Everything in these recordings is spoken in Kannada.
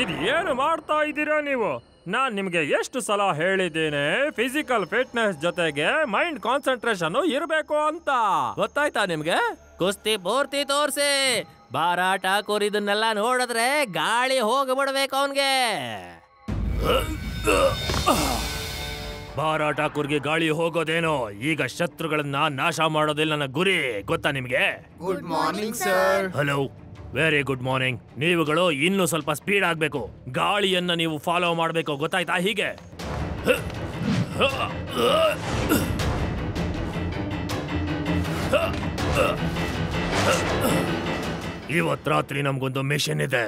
ಇದೇನು ಮಾಡ್ತಾ ಇದ್ದೀರಾ ನೀವು? ನಾನ್ ನಿಮ್ಗೆ ಎಷ್ಟು ಸಲ ಹೇಳಿದ್ದೇನೆ ಫಿಸಿಕಲ್ ಫಿಟ್ನೆಸ್ ಜೊತೆಗೆ ಮೈಂಡ್ ಕಾನ್ಸಂಟ್ರೇಷನ್ ಇರಬೇಕು ಅಂತ. ಗೊತ್ತಾಯ್ತಾ ನಿಮ್ಗೆ? ಕುಸ್ತಿ ಪೂರ್ತಿ ತೋರ್ಸಿ. ಬಾರಾಟ ಇದನ್ನೆಲ್ಲ ನೋಡಿದ್ರೆ ಗಾಳಿ ಹೋಗ್ಬಿಡ್ಬೇಕು ಅವನ್ಗೆ. ಬಾರಾ ಠಾಕೂರ್ಗೆ ಗಾಳಿ ಹೋಗೋದೇನೋ. ಈಗ ಶತ್ರುಗಳನ್ನ ನಾಶ ಮಾಡೋದಿಲ್ಲ ನನ್ನ ಗುರಿ. ಗೊತ್ತಾ ನಿಮ್ಗೆ? Good morning sir. Hello, very good morning. ನೀವುಗಳು ಇನ್ನೂ ಸ್ವಲ್ಪ ಸ್ಪೀಡ್ ಆಗ್ಬೇಕು. ಗಾಳಿಯನ್ನ ನೀವು ಫಾಲೋ ಮಾಡಬೇಕು. ಗೊತ್ತಾಯ್ತಾ? ಹೀಗೆ ಇವತ್ತು ರಾತ್ರಿ ನಮ್ಗೊಂದು ಮಿಷನ್ ಇದೆ.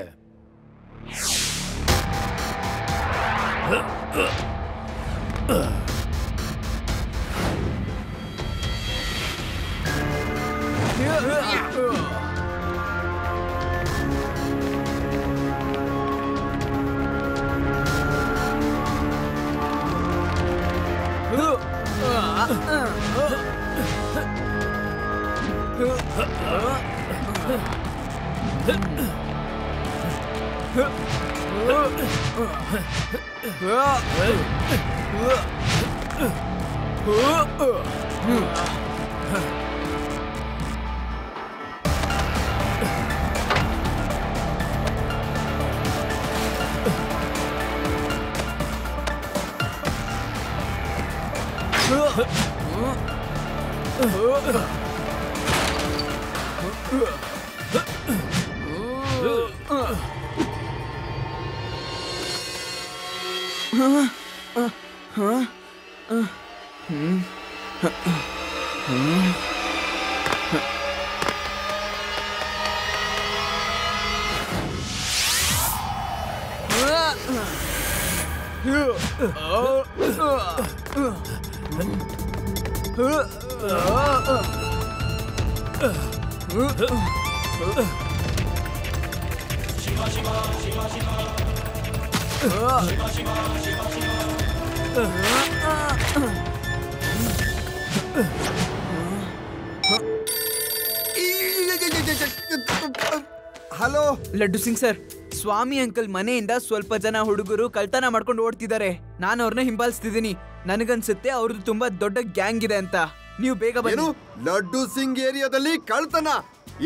ಹಲೋ ಲಡ್ಡು ಸಿಂಗ್ ಸರ್, ಸ್ವಾಮಿ ಅಂಕಲ್ ಮನೆಯಿಂದ ಸ್ವಲ್ಪ ಜನ ಹುಡುಗರು ಕಳ್ತನ ಮಾಡ್ಕೊಂಡು ಓಡ್ತಿದ್ದಾರೆ. ನಾನು ಅವ್ರನ್ನ ಹಿಂಬಾಲಿಸ್ತಿದ್ದೀನಿ. ನನಗನ್ಸುತ್ತೆ ಅವ್ರದ್ದು ತುಂಬಾ ದೊಡ್ಡ ಗ್ಯಾಂಗ್ ಇದೆ ಅಂತ. ನೀವು ಬೇಗ ಬನ್ನಿ. ಲಡ್ಡು ಸಿಂಗ್ ಏರಿಯಾದಲ್ಲಿ ಕಳ್ತನ?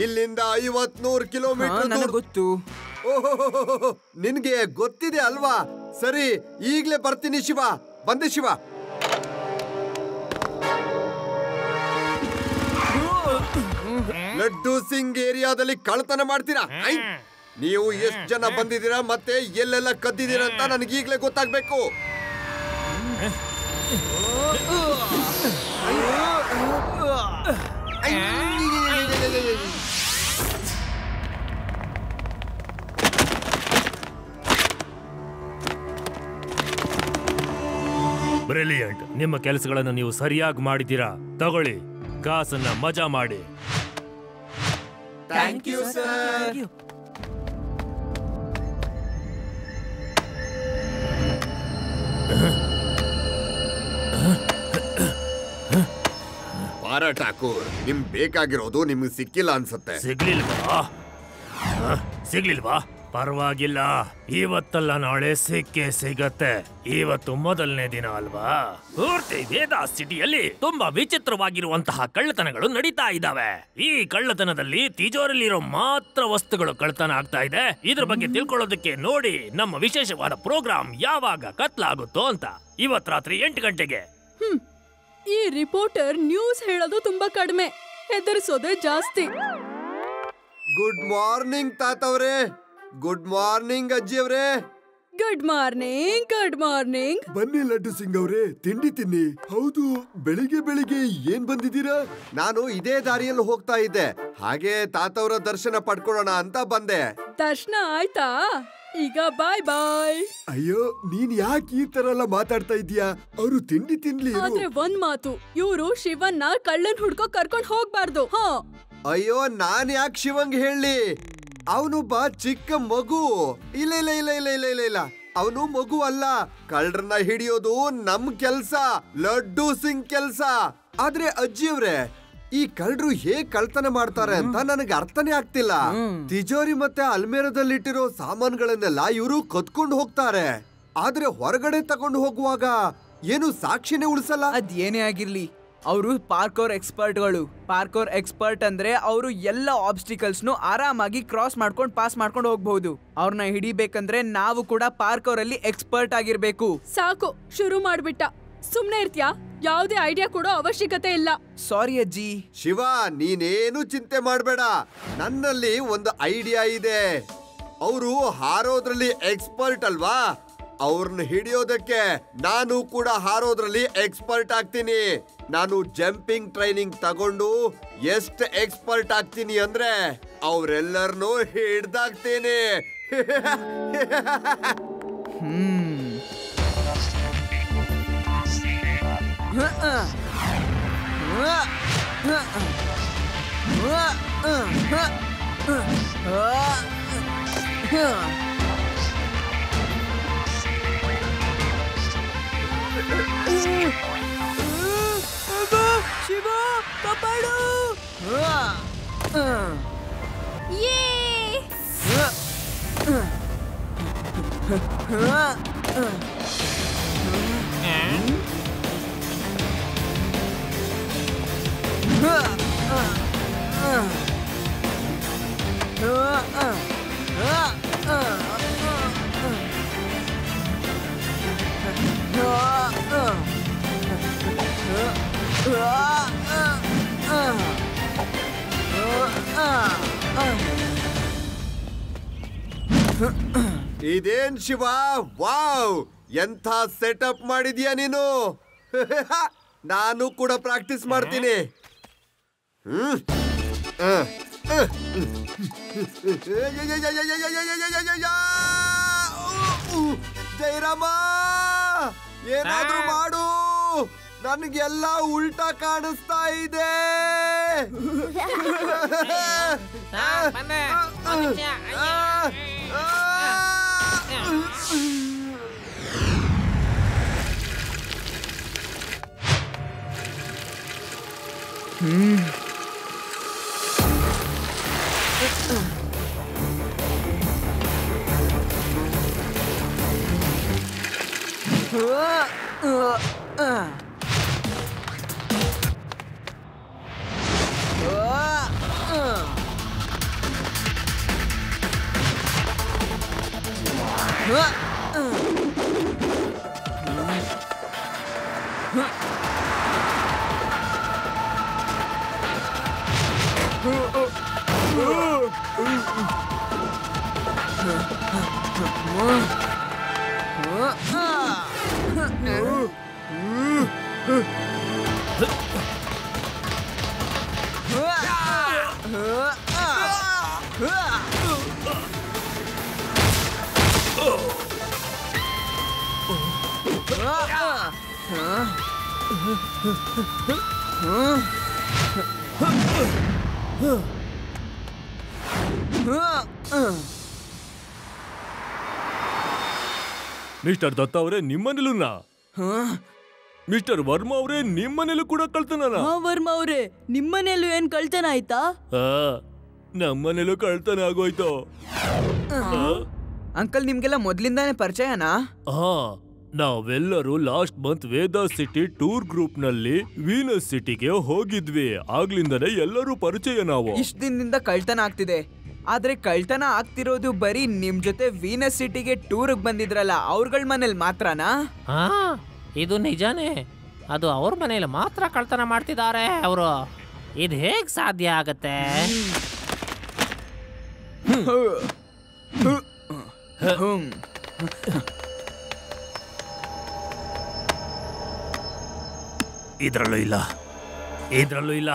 ಇಲ್ಲಿಂದ 50-100 ಕಿಲೋಮೀಟರ್. ನನಗೆ ಗೊತ್ತು. ಓಹೋ, ನಿನ್ಗೆ ಗೊತ್ತಿದೆ ಅಲ್ವಾ? ಸರಿ, ಈಗ್ಲೇ ಬರ್ತೀನಿ. ಶಿವ ಬಂದೆ. ಶಿವ, ಲಡ್ಡು ಸಿಂಗ್ ಏರಿಯಾದಲ್ಲಿ ಕಳ್ತನ ಮಾಡ್ತೀರಾ? ನೀವು ಎಷ್ಟು ಜನ ಬಂದಿದ್ದೀರಾ ಮತ್ತೆ ಎಲ್ಲೆಲ್ಲ ಕದ್ದಿದ್ದೀರಾ ಅಂತ ನನಗೆ ಈಗಲೇ ಗೊತ್ತಾಗ್ಬೇಕು. ಬ್ರಿಲಿಯಂಟ್. ನಿಮ್ಮ ಕೆಲಸಗಳನ್ನು ನೀವು ಸರಿಯಾಗಿ ಮಾಡಿದ್ದೀರಾ. ತಗೊಳ್ಳಿ, ಕಾಸನ್ನ ಮಜಾ ಮಾಡಿ. Thank you sir. ಬಾರಾ ಠಾಕೂರ್, ನಿಮ್ ಬೇಕಾಗಿರೋದು ನಿಮ್ಗೆ ಸಿಕ್ಕಿಲ್ಲ ಅನ್ಸುತ್ತೆ. ಸಿಗ್ಲಿಲ್ವಾ? ಪರವಾಗಿಲ್ಲ, ಇವತ್ತಲ್ಲ ನಾಳೆ ಸಿಕ್ಕೇ ಸಿಗತ್ತೆ. ಇವತ್ತು ಮೊದಲನೇ ದಿನ ಅಲ್ವಾ? ಪೂರ್ತಿ ವೇದಾಸ್ ಸಿಟಿಯಲ್ಲಿ ತುಂಬಾ ವಿಚಿತ್ರವಾಗಿರುವಂತಹ ಕಳ್ಳತನಗಳು ನಡೀತಾ ಇದ್ದಾವೆ. ಈ ಕಳ್ಳತನದಲ್ಲಿ ತಿಜೋರಿಲಿರೋ ಮಾತ್ರ ವಸ್ತುಗಳು ಕಳ್ಳತನ ಆಗ್ತಾ ಇದೆ. ಇದ್ರ ಬಗ್ಗೆ ತಿಳ್ಕೊಳ್ಳೋದಕ್ಕೆ ನೋಡಿ ನಮ್ಮ ವಿಶೇಷವಾದ ಪ್ರೋಗ್ರಾಮ್ ಯಾವಾಗ ಕತ್ಲಾಗುತ್ತೋ ಅಂತ. ಇವತ್ ರಾತ್ರಿ 8 ಗಂಟೆಗೆ. ಈ ರಿಪೋರ್ಟರ್ ನ್ಯೂಸ್ ಹೇಳೋದು ತುಂಬಾ ಕಡಿಮೆ, ಹೆದರ್ಸೋದೇ ಜಾಸ್ತಿ. ಗುಡ್ ಮಾರ್ನಿಂಗ್ ತಾತವ್ರೆ. ಗುಡ್ ಮಾರ್ನಿಂಗ್ ಅಜ್ಜಿ ಅವ್ರೆ. Good morning. Good morning. ಬನ್ನಿ ಲಡ್ಡು ಸಿಂಗ್ ಅವ್ರೆ, ತಿಂಡಿ ತಿನ್ನಿ. ಹೌದು, ಬೆಳಿಗ್ಗೆ ಬೆಳಿಗ್ಗೆ ಏನ್ ಬಂದಿದ್ದೀರಾ? ನಾನು ಇದೇ ದಾರಿಯಲ್ಲಿ ಹೋಗ್ತಾ ಇದ್ದೆ, ಹಾಗೆ ತಾತವ್ರ ದರ್ಶನ ಪಡ್ಕೊಳ್ಳೋಣ ಅಂತ ಬಂದೆ. ದರ್ಶನ ಆಯ್ತಾ? ಈಗ ಬಾಯ್ ಬಾಯ್. ಅಯ್ಯೋ, ನೀನ್ ಯಾಕೆ ಈ ತರ ಎಲ್ಲ ಮಾತಾಡ್ತಾ ಇದೀಯಾ? ಅವರು ತಿಂಡಿ ತಿನ್ಲಿ. ಆದ್ರೆ ಒಂದ್ ಮಾತು, ಇವ್ರು ಶಿವನ್ನ ಕಳ್ಳನ್ ಹುಡ್ಕೋ ಕರ್ಕೊಂಡ್ ಹೋಗ್ಬಾರ್ದು. ಅಯ್ಯೋ, ನಾನ್ ಯಾಕೆ ಶಿವಂಗ್ ಹೇಳಿ? ಅವನೊಬ್ಬ ಚಿಕ್ಕ ಮಗು. ಇಲ್ಲ ಇಲ್ಲ ಇಲ್ಲ ಇಲ್ಲ ಇಲ್ಲ ಇಲ್ಲ ಇಲ್ಲ, ಅವನು ಮಗು ಅಲ್ಲ. ಕಳ್ಳರನ್ನ ಹಿಡಿಯೋದು ನಮ್ ಕೆಲ್ಸ, ಲಡ್ಡು ಸಿಂಗ್ ಕೆಲ್ಸ. ಆದ್ರೆ ಅಜ್ಜಿಯವ್ರೆ, ಈ ಕಳ್ಳರು ಹೇಗ್ ಕಳ್ತನ ಮಾಡ್ತಾರೆ ಅಂತ ನನಗೆ ಅರ್ಥನೇ ಆಗ್ತಿಲ್ಲ. ತಿಜೋರಿ ಮತ್ತೆ ಅಲ್ಮೇರದಲ್ಲಿಟ್ಟಿರೋ ಸಾಮಾನುಗಳನ್ನೆಲ್ಲ ಇವರು ಕದ್ಕೊಂಡು ಹೋಗ್ತಾರೆ. ಆದ್ರೆ ಹೊರಗಡೆ ತಗೊಂಡು ಹೋಗುವಾಗ ಏನು ಸಾಕ್ಷಿನೇ ಉಳಿಸಲ್ಲ. ಅದ್ ಏನೇ ಆಗಿರ್ಲಿ, ಅವರು ಪಾರ್ಕೋರ್ ಎಕ್ಸ್ಪರ್ಟ್ಗಳು. ಪಾರ್ಕೋರ್ ಎಕ್ಸ್ಪರ್ಟ್ ಅಂದ್ರೆ ಅವರು ಎಲ್ಲ ಆಬ್ಸ್ಟಿಕಲ್ಸ್ ನು ಆರಾಮಾಗಿ ಕ್ರಾಸ್ ಮಾಡ್ಕೊಂಡು ಪಾಸ್ ಮಾಡ್ಕೊಂಡು ಹೋಗ್ಬಹುದು. ಅವ್ರನ್ನ ಹಿಡಿಬೇಕಂದ್ರೆ ನಾವು ಕೂಡ ಪಾರ್ಕೋರ್ ಅಲ್ಲಿ ಎಕ್ಸ್ಪರ್ಟ್ ಆಗಿರ್ಬೇಕು. ಸಾಕು, ಶುರು ಮಾಡ್ಬಿಟ್ಟ. ಸುಮ್ನೆ ಇರ್ತ್ಯಾ? ಯಾವುದೇ ಐಡಿಯಾ ಕೊಡೋ ಅವಶ್ಯಕತೆ ಇಲ್ಲ. ಸಾರಿ ಅಜ್ಜಿ. ಶಿವ, ನೀನೇನು ಚಿಂತೆ ಮಾಡ್ಬೇಡ, ನನ್ನಲ್ಲಿ ಒಂದು ಐಡಿಯಾ ಇದೆ. ಅವರು ಹಾರೋದ್ರಲ್ಲಿ ಎಕ್ಸ್ಪರ್ಟ್ ಅಲ್ವಾ, ಅವ್ರನ್ನ ಹಿಡಿಯೋದಕ್ಕೆ ನಾನು ಕೂಡ ಹಾರೋದ್ರಲ್ಲಿ ಎಕ್ಸ್ಪರ್ಟ್ ಆಗ್ತೀನಿ. ನಾನು ಜಂಪಿಂಗ್ ಟ್ರೈನಿಂಗ್ ತಗೊಂಡು ಎಷ್ಟು ಎಕ್ಸ್ಪರ್ಟ್ ಆಗ್ತೀನಿ ಅಂದ್ರೆ ಅವ್ರೆಲ್ಲರನ್ನೂ ಹಿಡ್ದಾಕ್ತೀನಿ. ಶಿವ, ಕಾಪಾಡು! ಇದೇನ್ ಶಿವ, ವಾವ್, ಎಂಥ ಸೆಟಪ್ ಮಾಡಿದ್ಯಾ ನೀನು. ನಾನು ಕೂಡ ಪ್ರಾಕ್ಟೀಸ್ ಮಾಡ್ತೀನಿ. ಜಯರಾಮ, ಏನಾದ್ರೂ ಮಾಡು, ನನ್ಗೆಲ್ಲ ಉಲ್ಟಾ ಕಾಣಿಸ್ತಾ ಇದೆ. ಮಿಸ್ಟರ್ ದತ್ತ ಅವರೇ, ನಿಮ್ಮನೇಲೂನಾ? ಮಿಸ್ಟರ್ ವರ್ಮಾ ಅವರೇ, ನಿಮ್ಮನೇಲೂ ಕೂಡ ಕಳ್ತನ? ವರ್ಮಾ ಅವರೇ, ನಿಮ್ಮನೇಲೂ ಏನ್ ಕಳ್ತನ ಆಯ್ತಾ? ನಮ್ಮನೇಲೂ ಕಳ್ತನ ಆಗೋಯ್ತು. ಅಂಕಲ್, ನಿಮ್ಗೆಲ್ಲ ಮೊದ್ಲಿಂದಾನೇ ಪರಿಚಯನಾ? ನಾವೆಲ್ಲರೂ ಲಾಸ್ಟ್ ಮಂತ್ ವೇದಾ ಸಿಟಿ ಟೂರ್ ಗ್ರೂಪ್ ನಲ್ಲಿ ವೀನಸ್ ಸಿಟಿಗೆ ಹೋಗಿದ್ವಿ. ಆಗ್ಲಿಂದನೇ ಎಲ್ಲರೂ ಪರಿಚಯ. ನಾವು ಇಷ್ಟ ದಿನದಿಂದ ಕಳ್ತನ ಆಗ್ತಿದೆ, ಆದ್ರೆ ಕಳ್ತನ ಆಗ್ತಿರೋದು ಬರೀ ನಿಮ್ ಜೊತೆ ವೀನಸ್ ಸಿಟಿಗೆ ಟೂರ್ ಬಂದಿದ್ರಲ್ಲ ಅವ್ರಗಳ ಮನೇಲಿ ಮಾತ್ರನಾ? ಇದು ನಿಜಾನೇ. ಅದು ಅವ್ರ ಮನೇಲಿ ಮಾತ್ರ ಕಳ್ತನ ಮಾಡ್ತಿದ್ದಾರೆ ಅವರು. ಇದು ಹೇಗ್ ಸಾಧ್ಯ ಆಗತ್ತೆ? ಇದ್ರಲ್ಲೂ ಇಲ್ಲ, ಇದ್ರಲ್ಲೂ ಇಲ್ಲ,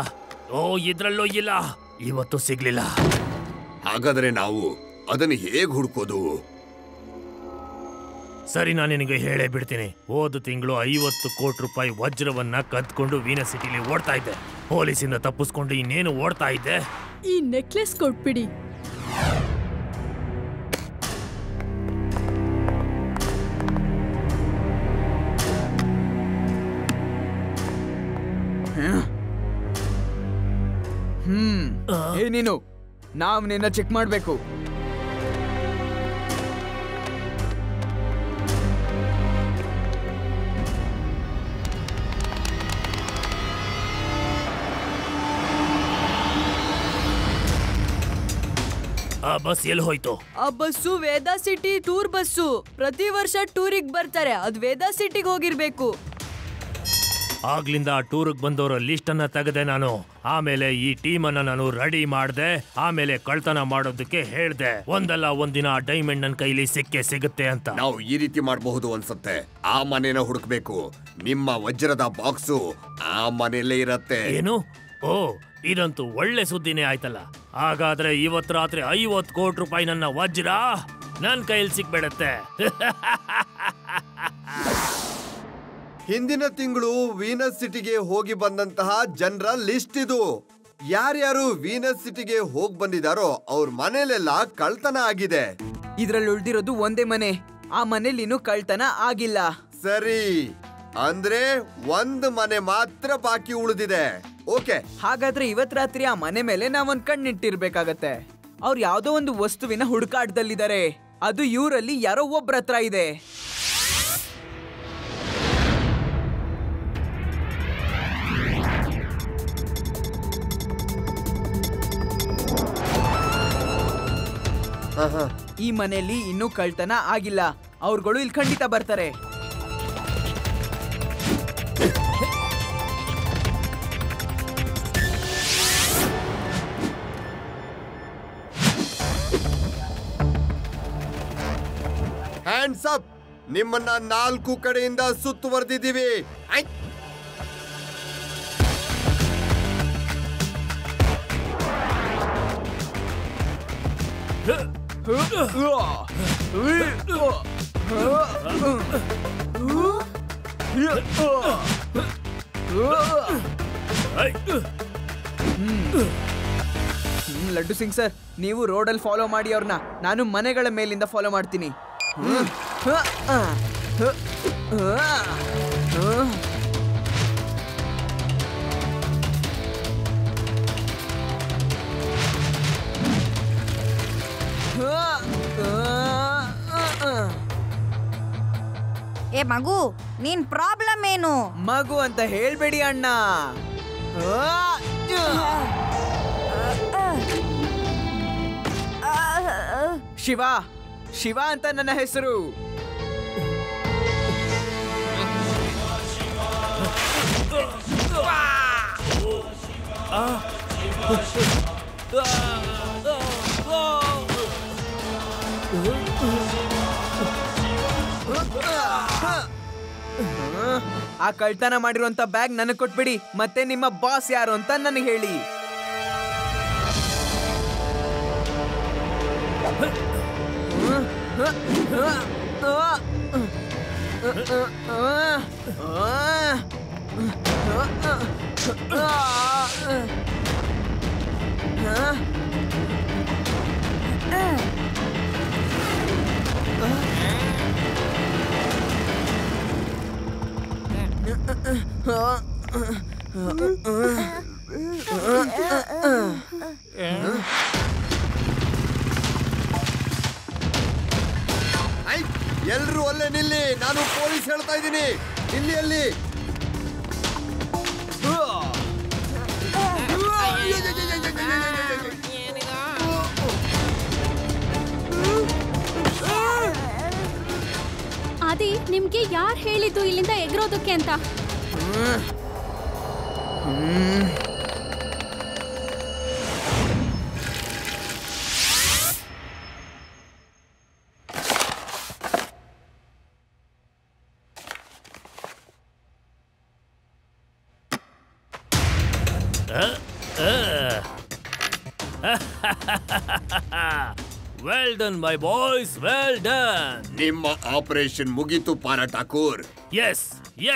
ಇದ್ರಲ್ಲೂ ಇಲ್ಲ. ಇವತ್ತು ಸಿಗ್ಲಿಲ್ಲ. ಹಾಗಾದ್ರೆ ನಾವು ಅದನ್ನು ಹೇಗ್ ಹುಡ್ಕೋದು? ಸರಿ, ನಾನು ನಿನಗೆ ಹೇಳೇ ಬಿಡ್ತೀನಿ. ಹೋದ ತಿಂಗಳು 50 ಕೋಟಿ ರೂಪಾಯಿ ವಜ್ರವನ್ನ ಕದ್ಕೊಂಡು ವೀನಸ್ ಸಿಟಿಲಿ ಓಡ್ತಾ ಇದ್ದೆ. ಪೊಲೀಸಿಂದ ತಪ್ಪಿಸ್ಕೊಂಡು ಇನ್ನೇನು ಓಡ್ತಾ ಇದ್ದೆ. ಈ ನೆಕ್ಲೆಸ್ ಕೊಟ್ಬಿಡಿ. ನೀನು ನಾವ್ ನಿನ್ನ ಚೆಕ್ ಮಾಡ್ಬೇಕು. ಆ ಬಸ್ ಎಲ್ಲಿ ಹೋಯ್ತು? ಆ ಬಸ್ಸು ವೇದಾ ಸಿಟಿ ಟೂರ್ ಬಸ್ಸು. ಪ್ರತಿ ವರ್ಷ ಟೂರಿಗೆ ಬರ್ತಾರೆ, ಅದ್ ವೇದಾ ಸಿಟಿಗೆ ಹೋಗಿರ್ಬೇಕು. ಆಗ್ಲಿಂದ ಆ ಟೂರ್ಗ್ ಬಂದವರ ಲಿಸ್ಟ್ ಅನ್ನ ತೆಗೆದೆ ನಾನು. ಆಮೇಲೆ ಈ ಟೀಮ್ ಅನ್ನ ನಾನು ರೆಡಿ ಮಾಡ್ದೆ. ಆಮೇಲೆ ಕಳ್ತನ ಮಾಡೋದಕ್ಕೆ ಹೇಳ್ದೆ. ಒಂದಲ್ಲ ಒಂದಿನ ಆ ಡೈಮಂಡ್ ನನ್ ಕೈಲಿ ಸಿಗುತ್ತೆ ಅಂತ. ನಾವು ಈ ರೀತಿ ಮಾಡಬಹುದು ಅನ್ಸುತ್ತೆ. ಆ ಮನೆನ ಹುಡುಕ್ಬೇಕು. ನಿಮ್ಮ ವಜ್ರದ ಬಾಕ್ಸು ಆ ಮನೆಯಲ್ಲೇ ಇರತ್ತೆ. ಏನು? ಓ, ಇದಂತೂ ಒಳ್ಳೆ ಸುದ್ದಿನೇ ಆಯ್ತಲ್ಲ. ಹಾಗಾದ್ರೆ ಇವತ್ತು ರಾತ್ರಿ 50 ಕೋಟಿ ರೂಪಾಯಿ ನನ್ನ ವಜ್ರ ನನ್ ಕೈಲಿ ಸಿಕ್ಬೇಡತ್ತೆ. ಹಿಂದಿನ ತಿಂಗಳು ವೀನಸ್ ಸಿಟಿಗೆ ಹೋಗಿ ಬಂದಂತಹ ಜನರ ಲಿಸ್ಟ್ ಇದು. ಯಾರ್ಯಾರು ವೀನಸ್ ಸಿಟಿಗೆ ಹೋಗಿ ಬಂದಿದಾರೋ ಅವ್ರ ಮನೇಲೆಲ್ಲ ಕಳ್ತನ ಆಗಿದೆ. ಇದ್ರಲ್ಲಿ ಉಳ್ದಿರೋದು ಒಂದೇ ಮನೆ. ಆ ಮನೇಲಿ ಇನ್ನೂ ಕಳ್ತನ ಆಗಿಲ್ಲ. ಸರಿ, ಅಂದ್ರೆ ಒಂದು ಮನೆ ಮಾತ್ರ ಬಾಕಿ ಉಳಿದಿದೆ. ಓಕೆ, ಹಾಗಾದ್ರೆ ಇವತ್ ರಾತ್ರಿ ಆ ಮನೆ ಮೇಲೆ ನಾವೊಂದ್ ಕಣ್ಣಿಟ್ಟಿರ್ಬೇಕಾಗತ್ತೆ. ಅವ್ರು ಯಾವ್ದೋ ಒಂದು ವಸ್ತುವಿನ ಹುಡುಕಾಟದಲ್ಲಿದ್ದಾರೆ. ಅದು ಇವರಲ್ಲಿ ಯಾರೋ ಒಬ್ರ ಹತ್ರ ಇದೆ. ಈ ಮನೆಯಲ್ಲಿ ಇನ್ನೂ ಕಳ್ತನ ಆಗಿಲ್ಲ. ಅವ್ರುಗಳು ಇಲ್ಲಿ ಖಂಡಿತ ಬರ್ತಾರೆ. Hands up. ನಿಮ್ಮನ್ನ 4 ಕಡೆಯಿಂದ ಸುತ್ತುವರೆದಿದ್ದೀವಿ. ಲಡ್ಡು ಸಿಂಗ್ ಸರ್, ನೀವು ರೋಡಲ್ಲಿ ಫಾಲೋ ಮಾಡಿ ಅವ್ರನ್ನ. ನಾನು ಮನೆಗಳ ಮೇಲಿಂದ ಫಾಲೋ ಮಾಡ್ತೀನಿ. ಏ ಮಗು, ನೀನ್ ಪ್ರಾಬ್ಲಮ್ ಏನು? ಮಗು ಅಂತ ಹೇಳ್ಬೇಡಿ ಅಣ್ಣ. ಶಿವ, ಶಿವ ಅಂತ ನನ್ನ ಹೆಸರು. ಆ ಕಳ್ತನ ಮಾಡಿರುವಂತ ಬ್ಯಾಗ್ ನನಗೆ ಕೊಟ್ಬಿಡಿ. ಮತ್ತೆ ನಿಮ್ಮ ಬಾಸ್ ಯಾರು ಅಂತ ನನಗೆ ಹೇಳಿ. ಎಲ್ರು ಅಲ್ಲೇ ನಿಲ್ಲಿ. ನಾನು ಪೊಲೀಸ್ ಹೇಳ್ತಾ ಇದ್ದೀನಿ. ಇಲ್ಲಿ ಅಲ್ಲಿ ಆದಿ, ನಿಮ್ಗೆ ಯಾರು ಹೇಳಿದ್ದು ಇಲ್ಲಿಂದ ಎಗರೋದಕ್ಕೆ ಅಂತ? Well done my boys, well done. ನಿಮ್ಮ ಆಪರೇಷನ್ ಮುಗೀತು ಪಾರಾ ಠಾಕೂರ್. ಎಸ್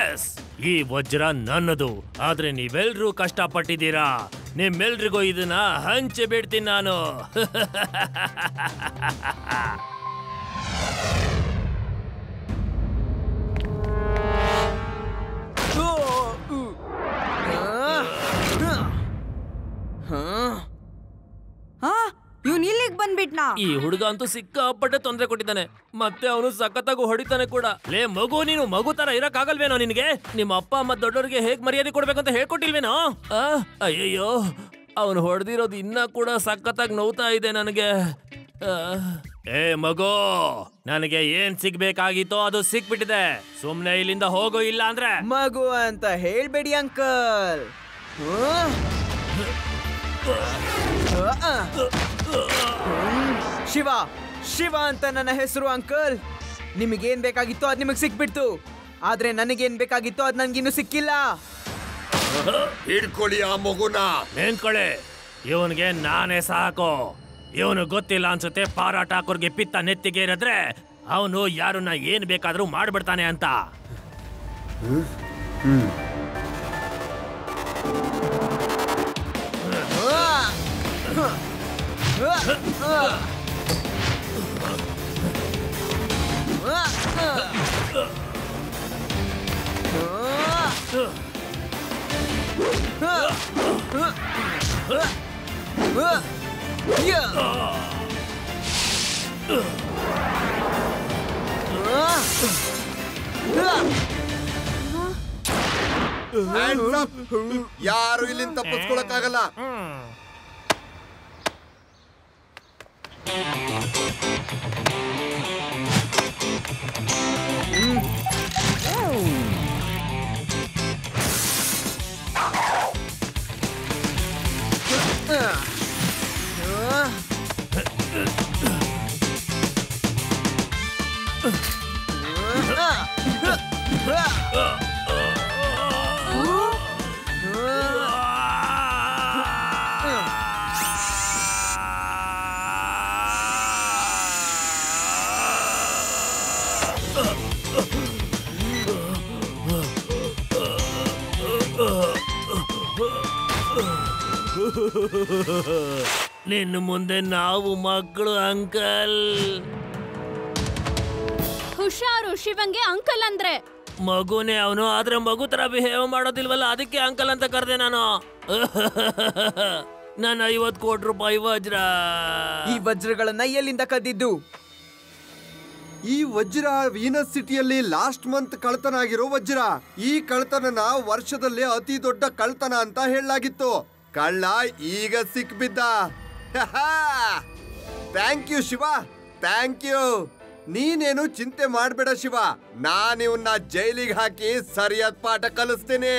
ಎಸ್, ಈ ವಜ್ರ ನನ್ನದು. ಆದ್ರೆ ನೀವೆಲ್ರೂ ಕಷ್ಟಪಟ್ಟಿದ್ದೀರಾ. ನಿಮ್ಮೆಲ್ರಿಗೂ ಇದನ್ನ ಹಂಚಿ ಬಿಡ್ತೀನಿ ನಾನು. ಇವ್ನ್ ಇಲ್ಲಿಗ್ ಬಂದ್ಬಿಟ್ನಾ? ಈ ಹುಡುಗ ಅಂತೂ ಸಿಕ್ಕಾಪಟ್ಟೆ ತೊಂದರೆ ಕೊಟ್ಟಿದ್ದಾನೆ. ಮತ್ತೆ ಅವನು ಸಖತ್ತಾಗೂ ಹೊಡಿತಾನೆ ಕೂಡ. ಲೇ ಮಗು, ನೀನು ಮಗು ತರ ಇರಕ್ಕಾಗಲ್ವೇನೋ ನಿನ್ಗೆ? ನಿಮ್ಮ ಅಪ್ಪ ಅಮ್ಮ ದೊಡ್ಡವರಿಗೆ ಹೇಗ್ ಮರ್ಯಾದೆ ಕೊಡ್ಬೇಕಂತ ಹೇಳ್ಕೊಟ್ಟಿಲ್ವೇನೋ? ಅಯ್ಯಯ್ಯೋ, ಅವನು ಹೊಡೆದಿರೋದು ಇನ್ನ ಕೂಡ ಸಖತ್ತಾಗಿ ನೋವ್ತಾ ಇದೆ ನನಗೆ. ಏ ಮಗು, ನನಗೆ ಏನ್ ಸಿಗ್ಬೇಕಾಗಿತ್ತೋ ಅದು ಸಿಕ್ಬಿಟ್ಟಿದೆ. ಸುಮ್ನೆ ಇಲ್ಲಿಂದ ಹೋಗೋ, ಇಲ್ಲ ಅಂದ್ರೆ. ಮಗು ಅಂತ ಹೇಳ್ಬೇಡಿ ಅಂಕಲ್. ಶಿವ, ಶಿವ ಅಂತ ನನ್ನ ಹೆಸರು ಅಂಕಲ್. ನಿಮಗೇನ್ ಬೇಕಾಗಿತ್ತೋ ಅದ್ ನಿಮಗ್ ಸಿಕ್ಬಿಡ್ತು. ಆದ್ರೆ ನನಗೇನ್ ಬೇಕಾಗಿತ್ತೋ ಅದ್ ನನ್ಗಿನ್ನೂ ಸಿಕ್ಕಿಲ್ಲ. ಹಿಡ್ಕೊಳ್ಳಿ ಆ ಮಗುನ. ನೆನ್ಕೊಳ್ಳಿ, ಇವನ್ಗೆ ನಾನೇ ಸಾಕು. ಇವನು ಗೊತ್ತಿಲ್ಲ ಅನ್ಸುತ್ತೆ ಪಾರಾ ಠಾಕೂರ್ಗೆ ಪಿತ್ತ ನೆತ್ತಿಗೆ ಇರಿದ್ರೆ ಅವನು ಯಾರನ್ನ ಏನ್ ಬೇಕಾದ್ರೂ ಮಾಡ್ಬಿಡ್ತಾನೆ ಅಂತ. ಯಾರು ಇಲ್ಲಿಂದ ತಪ್ಪಿಸ್ಕೊಳಕ್ಕಾಗಲ್ಲ. ನಿನ್ನ ಮುಂದೆ ನಾವು ಮಕ್ಕಳು ಅಂಕಲ್. ಹುಷಾರು, ಶಿವಂಗೆ ಅಂಕಲ್ ಅಂದ್ರೆ. ಮಗುನೇ ಅವನು, ಆದ್ರೆ ಮಗು ತರ ಬಿಹೇವ್ ಮಾಡೋದಿಲ್ವಲ್ಲ, ಅದಕ್ಕೆ ಅಂಕಲ್ ಅಂತ ಕರೆದೆ ನಾನು. ನಾನು 50 ಕೋಟಿ ರೂಪಾಯಿ ವಜ್ರ. ಈ ವಜ್ರಗಳನ್ನ ಎಲ್ಲಿಂದ ಕದ್ದಿದ್ದು? ಈ ವಜ್ರ ವೀನಸ್ ಸಿಟಿಯಲ್ಲಿ ಲಾಸ್ಟ್ ಮಂತ್ ಕಳ್ತನ ಆಗಿರೋ ವಜ್ರ. ಈ ಕಳ್ತನನ ವರ್ಷದಲ್ಲಿ ಅತಿ ದೊಡ್ಡ ಕಳ್ತನ ಅಂತ ಹೇಳಲಾಗಿತ್ತು. ಕಳ್ಳ ಈಗ ಸಿಕ್ಬಿದ್ದ. Thank you Shiva, thank you. ನೀನೇನು ಚಿಂತೆ ಮಾಡ್ಬೇಡ ಶಿವ, ನಾನಿವನ್ನ ಜೈಲಿಗೆ ಹಾಕಿ ಸರಿಯಾದ ಪಾಠ ಕಲಿಸ್ತೀನಿ.